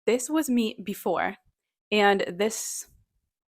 This was me before, and this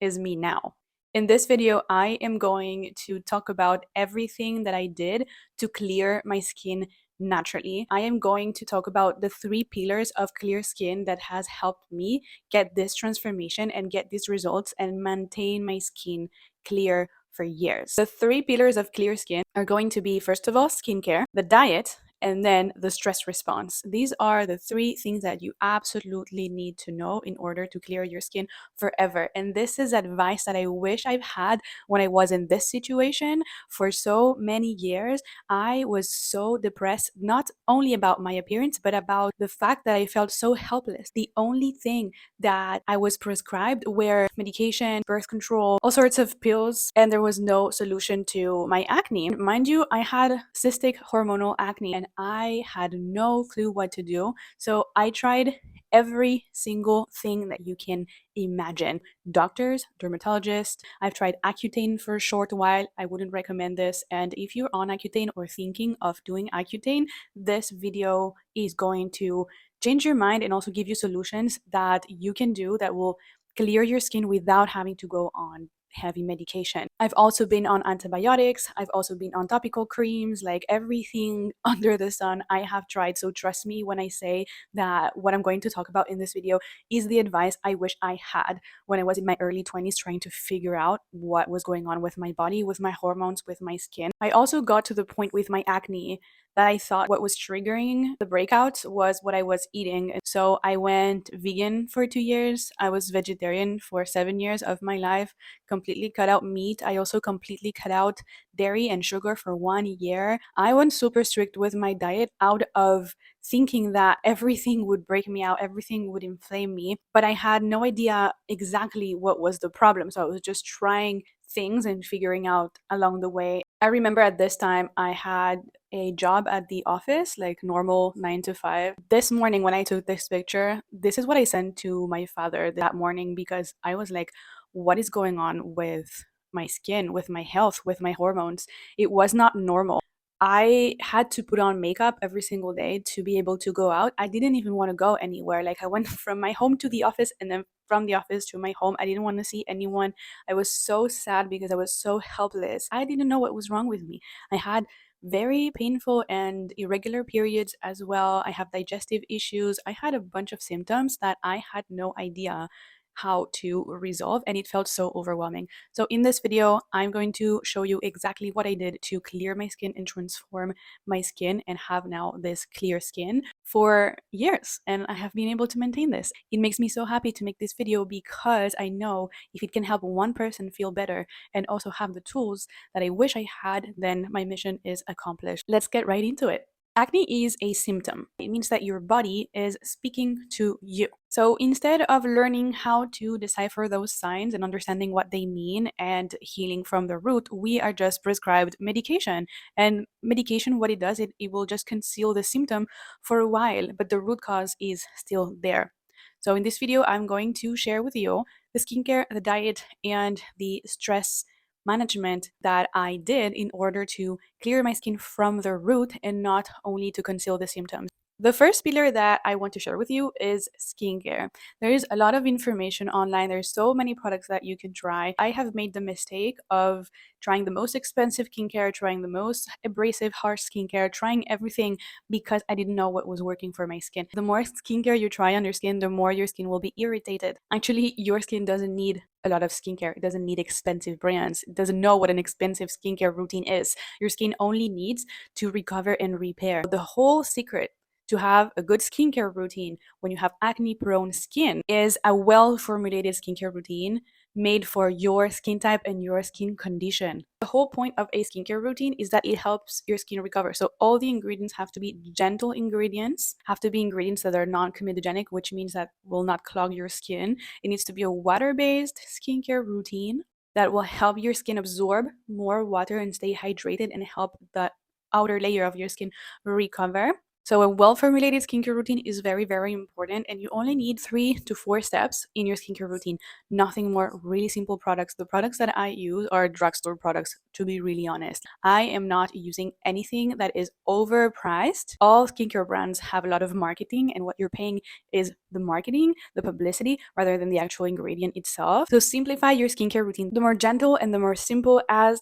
is me now. In this video, I am going to talk about everything that I did to clear my skin naturally. I am going to talk about the 3 pillars of clear skin that has helped me get this transformation and get these results and maintain my skin clear for years. The 3 pillars of clear skin are going to be, first of all, skincare, the diet, and then the stress response. These are the 3 things that you absolutely need to know in order to clear your skin forever. And this is advice that I wish I've had when I was in this situation. For so many years, I was so depressed, not only about my appearance, but about the fact that I felt so helpless. The only thing that I was prescribed were medication, birth control, all sorts of pills, and there was no solution to my acne. Mind you, I had cystic hormonal acne and I had no clue what to do. So I tried every single thing that you can imagine. Doctors, dermatologists. I've tried Accutane for a short while. I wouldn't recommend this. And if you're on Accutane or thinking of doing Accutane, this video is going to change your mind and also give you solutions that you can do that will clear your skin without having to go on heavy medication. I've also been on antibiotics. I've also been on topical creams, like everything under the sun I have tried. So trust me when I say that what I'm going to talk about in this video is the advice I wish I had when I was in my early 20s trying to figure out what was going on with my body, with my hormones, with my skin. I also got to the point with my acne that I thought what was triggering the breakouts was what I was eating. So I went vegan for 2 years. I was vegetarian for 7 years of my life, completely cut out meat. I also completely cut out dairy and sugar for 1 year. I went super strict with my diet out of thinking that everything would break me out, everything would inflame me, but I had no idea exactly what was the problem. So I was just trying things and figuring out along the way. I remember at this time I had a job at the office, like normal 9 to 5. This morning when I took this picture, this is what I sent to my father that morning because I was like, what is going on with my skin, with my health, with my hormones? It was not normal. I had to put on makeup every single day to be able to go out. I didn't even want to go anywhere. Like I went from my home to the office and then from the office to my home. I didn't want to see anyone. I was so sad because I was so helpless. I didn't know what was wrong with me. I had very painful and irregular periods as well. I have digestive issues. I had a bunch of symptoms that I had no idea how to resolve, and it felt so overwhelming. So in this video, I'm going to show you exactly what I did to clear my skin and transform my skin and have now this clear skin for years. And I have been able to maintain this. It makes me so happy to make this video because I know if it can help one person feel better and also have the tools that I wish I had, then my mission is accomplished. Let's get right into it. Acne is a symptom. It means that your body is speaking to you. So instead of learning how to decipher those signs and understanding what they mean and healing from the root, we are just prescribed medication. And medication, what it does, it will just conceal the symptom for a while, but the root cause is still there. So in this video, I'm going to share with you the skincare, the diet, and the stress management that I did in order to clear my skin from the root and not only to conceal the symptoms. The first pillar that I want to share with you is skincare. There is a lot of information online. There's so many products that you can try. I have made the mistake of trying the most expensive skincare, trying the most abrasive, harsh skincare, trying everything because I didn't know what was working for my skin. The more skincare you try on your skin, the more your skin will be irritated. Actually, your skin doesn't need a lot of skincare. It doesn't need expensive brands. It doesn't know what an expensive skincare routine is. Your skin only needs to recover and repair. The whole secret to have a good skincare routine when you have acne-prone skin is a well-formulated skincare routine made for your skin type and your skin condition. The whole point of a skincare routine is that it helps your skin recover. So all the ingredients have to be gentle ingredients, have to be ingredients that are non-comedogenic, which means that will not clog your skin. It needs to be a water-based skincare routine that will help your skin absorb more water and stay hydrated and help the outer layer of your skin recover. So a well-formulated skincare routine is very, very important, and you only need 3 to 4 steps in your skincare routine. Nothing more, really simple products. The products that I use are drugstore products, to be really honest. I am not using anything that is overpriced. All skincare brands have a lot of marketing, and what you're paying is the marketing, the publicity, rather than the actual ingredient itself. So simplify your skincare routine. The more gentle and the more simple as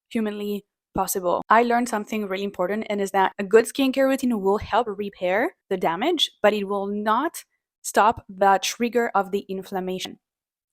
humanly possible. I learned something really important, and is that a good skincare routine will help repair the damage, but it will not stop the trigger of the inflammation,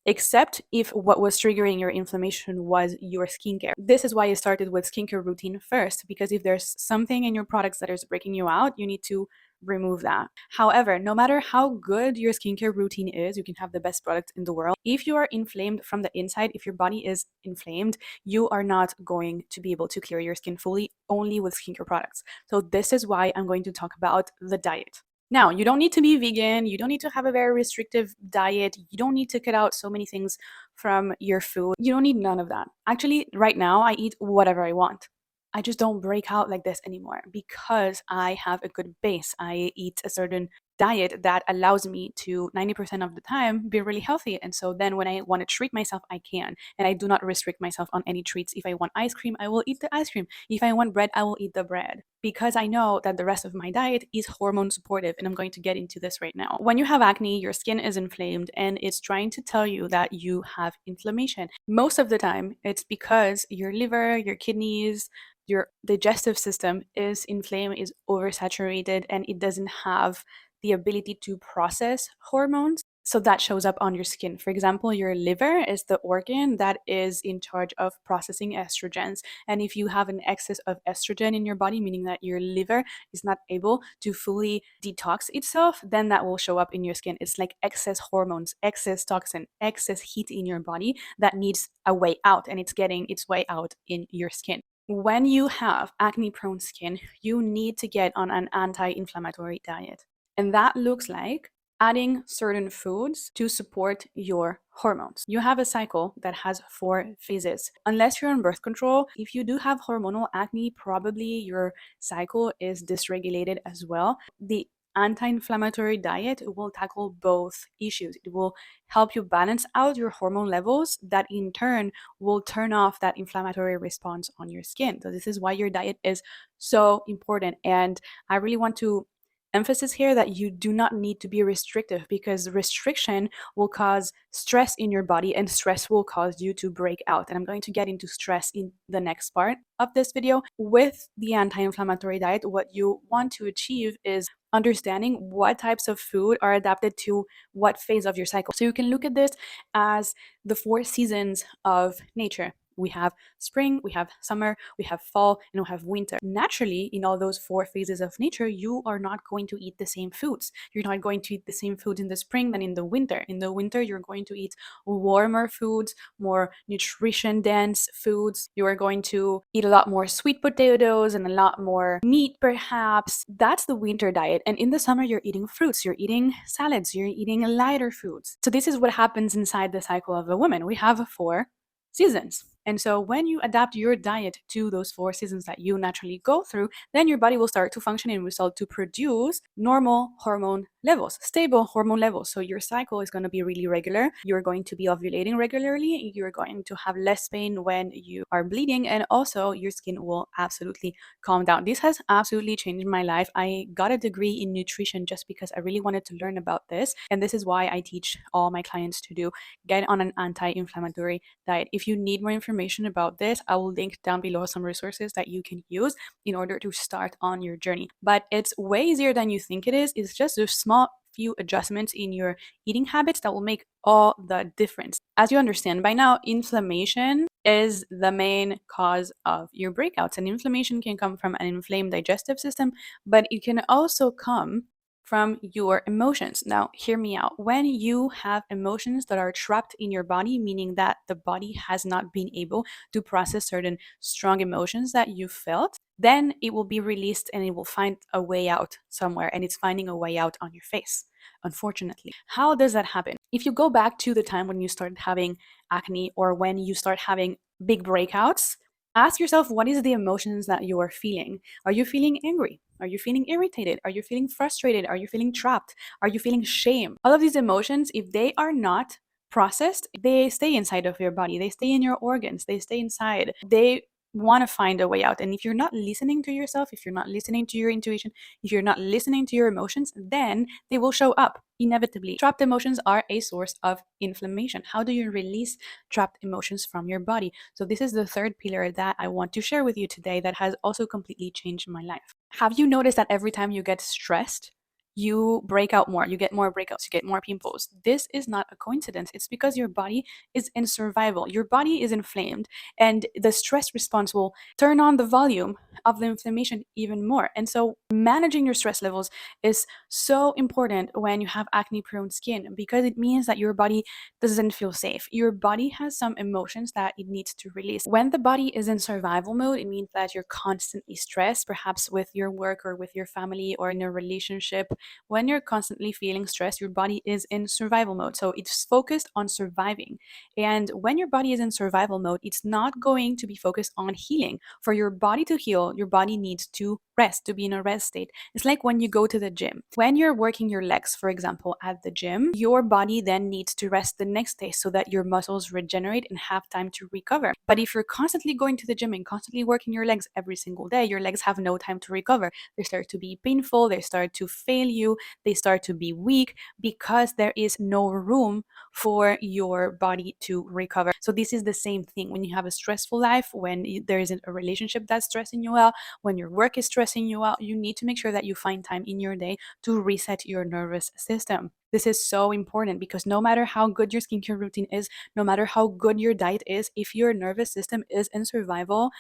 except if what was triggering your inflammation was your skincare. This is why I started with skincare routine first, because if there's something in your products that is breaking you out, you need to remove that. However, no matter how good your skincare routine is, you can have the best product in the world. If you are inflamed from the inside, if your body is inflamed, you are not going to be able to clear your skin fully only with skincare products. So this is why I'm going to talk about the diet. Now, you don't need to be vegan, you don't need to have a very restrictive diet, you don't need to cut out so many things from your food. You don't need none of that. Actually, right now, I eat whatever I want. I just don't break out like this anymore because I have a good base. I eat a certain diet that allows me to 90% of the time be really healthy. And so then when I want to treat myself, I can. And I do not restrict myself on any treats. If I want ice cream, I will eat the ice cream. If I want bread, I will eat the bread, because I know that the rest of my diet is hormone supportive. And I'm going to get into this right now. When you have acne, your skin is inflamed and it's trying to tell you that you have inflammation. Most of the time, it's because your liver, your kidneys, your digestive system is inflamed, is oversaturated, and it doesn't have the ability to process hormones. So that shows up on your skin. For example, your liver is the organ that is in charge of processing estrogens. And if you have an excess of estrogen in your body, meaning that your liver is not able to fully detox itself, then that will show up in your skin. It's like excess hormones, excess toxin, excess heat in your body that needs a way out, and it's getting its way out in your skin. When you have acne prone skin, you need to get on an anti inflammatory diet. And that looks like adding certain foods to support your hormones. You have a cycle that has 4 phases. Unless you're on birth control, if you do have hormonal acne, probably your cycle is dysregulated as well. The anti-inflammatory diet will tackle both issues. It will help you balance out your hormone levels, that in turn will turn off that inflammatory response on your skin. So this is why your diet is so important. And I really want to emphasis here that you do not need to be restrictive, because restriction will cause stress in your body, and stress will cause you to break out. And I'm going to get into stress in the next part of this video. With the anti-inflammatory diet, what you want to achieve is understanding what types of food are adapted to what phase of your cycle. So you can look at this as the 4 seasons of nature. We have spring, we have summer, we have fall, and we have winter. Naturally, in all those 4 phases of nature, you are not going to eat the same foods. You're not going to eat the same foods in the spring than in the winter. In the winter, you're going to eat warmer foods, more nutrition dense foods. You are going to eat a lot more sweet potatoes and a lot more meat, perhaps. That's the winter diet. And in the summer, you're eating fruits, you're eating salads, you're eating lighter foods. So this is what happens inside the cycle of a woman. We have 4 seasons. And so when you adapt your diet to those 4 seasons that you naturally go through, then your body will start to function and will start to produce normal hormone levels, stable hormone levels. So your cycle is going to be really regular. You're going to be ovulating regularly. You're going to have less pain when you are bleeding. And also your skin will absolutely calm down. This has absolutely changed my life. I got a degree in nutrition just because I really wanted to learn about this. And this is why I teach all my clients to get on an anti-inflammatory diet. If you need more information about this, I will link down below some resources that you can use in order to start on your journey. But it's way easier than you think it is. It's just a small few adjustments in your eating habits that will make all the difference. As you understand by now, inflammation is the main cause of your breakouts. And inflammation can come from an inflamed digestive system, but it can also come from your emotions. Now, hear me out. When you have emotions that are trapped in your body, meaning that the body has not been able to process certain strong emotions that you felt, then it will be released and it will find a way out somewhere, and it's finding a way out on your face, unfortunately. How does that happen? If you go back to the time when you started having acne or when you start having big breakouts, ask yourself, what is the emotions that you are feeling? Are you feeling angry? Are you feeling irritated? Are you feeling frustrated? Are you feeling trapped? Are you feeling shame? All of these emotions, if they are not processed, they stay inside of your body. They stay in your organs. They stay inside. They want to find a way out. And if you're not listening to yourself, if you're not listening to your intuition, if you're not listening to your emotions, then they will show up inevitably. Trapped emotions are a source of inflammation. How do you release trapped emotions from your body? So this is the third pillar that I want to share with you today that has also completely changed my life. Have you noticed that every time you get stressed, you break out more, you get more breakouts, you get more pimples? This is not a coincidence. It's because your body is in survival. Your body is inflamed, and the stress response will turn on the volume of the inflammation even more. And so, managing your stress levels is so important when you have acne prone skin, because it means that your body doesn't feel safe. Your body has some emotions that it needs to release. When the body is in survival mode, it means that you're constantly stressed, perhaps with your work or with your family or in a relationship. When you're constantly feeling stressed, your body is in survival mode. So it's focused on surviving. And when your body is in survival mode, it's not going to be focused on healing. For your body to heal, your body needs to rest, to be in a rest state. It's like when you go to the gym. When you're working your legs, for example, at the gym, your body then needs to rest the next day so that your muscles regenerate and have time to recover. But if you're constantly going to the gym and constantly working your legs every single day, your legs have no time to recover. They start to be painful, they start to fail you, they start to be weak because there is no room for your body to recover. So this is the same thing when you have a stressful life, when there isn't a relationship that's stressing you out, when your work is stressing you out, you need to make sure that you find time in your day to reset your nervous system. This is so important because no matter how good your skincare routine is, no matter how good your diet is, if your nervous system is in survival,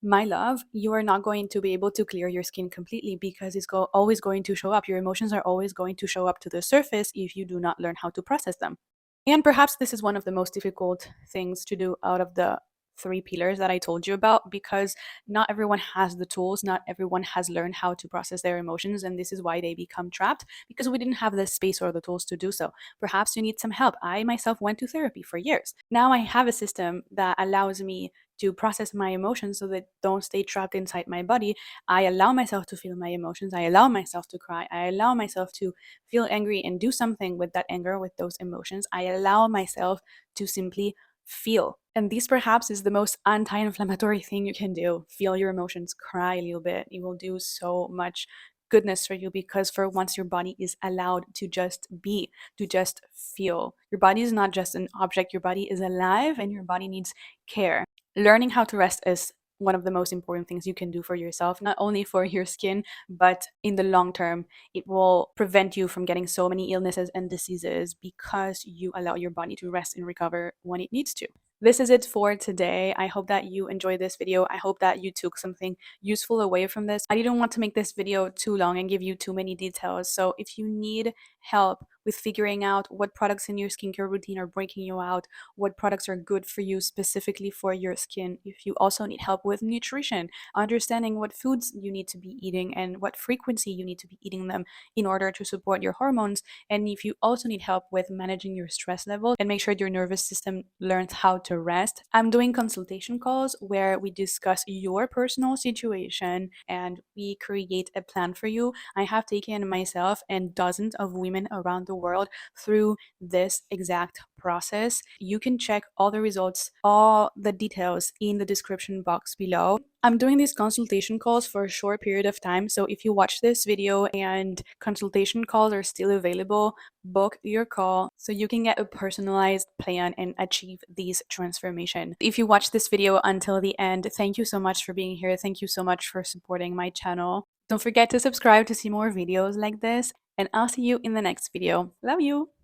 my love, you are not going to be able to clear your skin completely because it's always going to show up. Your emotions are always going to show up to the surface if you do not learn how to process them. And perhaps this is one of the most difficult things to do out of the three pillars that I told you about, because not everyone has the tools, not everyone has learned how to process their emotions, and this is why they become trapped, because we didn't have the space or the tools to do so. Perhaps you need some help. I myself went to therapy for years. Now I have a system that allows me to process my emotions so that don't stay trapped inside my body. I allow myself to feel my emotions. I allow myself to cry. I allow myself to feel angry and do something with that anger, with those emotions. I allow myself to simply feel. And this perhaps is the most anti-inflammatory thing you can do. Feel your emotions, cry a little bit. It will do so much goodness for you, because for once your body is allowed to just be, to just feel. Your body is not just an object, your body is alive and your body needs care. Learning how to rest is one of the most important things you can do for yourself, not only for your skin, but in the long term, it will prevent you from getting so many illnesses and diseases because you allow your body to rest and recover when it needs to. This is it for today. I hope that you enjoyed this video. I hope that you took something useful away from this. I didn't want to make this video too long and give you too many details. So if you need help with figuring out what products in your skincare routine are breaking you out, what products are good for you specifically for your skin, if you also need help with nutrition, understanding what foods you need to be eating and what frequency you need to be eating them in order to support your hormones, and if you also need help with managing your stress level and make sure your nervous system learns how to rest, I'm doing consultation calls where we discuss your personal situation and we create a plan for you. I have taken myself and dozens of women around the world through this exact process. You can check all the results, all the details in the description box below. I'm doing these consultation calls for a short period of time, so if you watch this video and consultation calls are still available, book your call so you can get a personalized plan and achieve these transformation. If you watch this video until the end, thank you so much for being here. Thank you so much for supporting my channel. Don't forget to subscribe to see more videos like this, and I'll see you in the next video. Love you!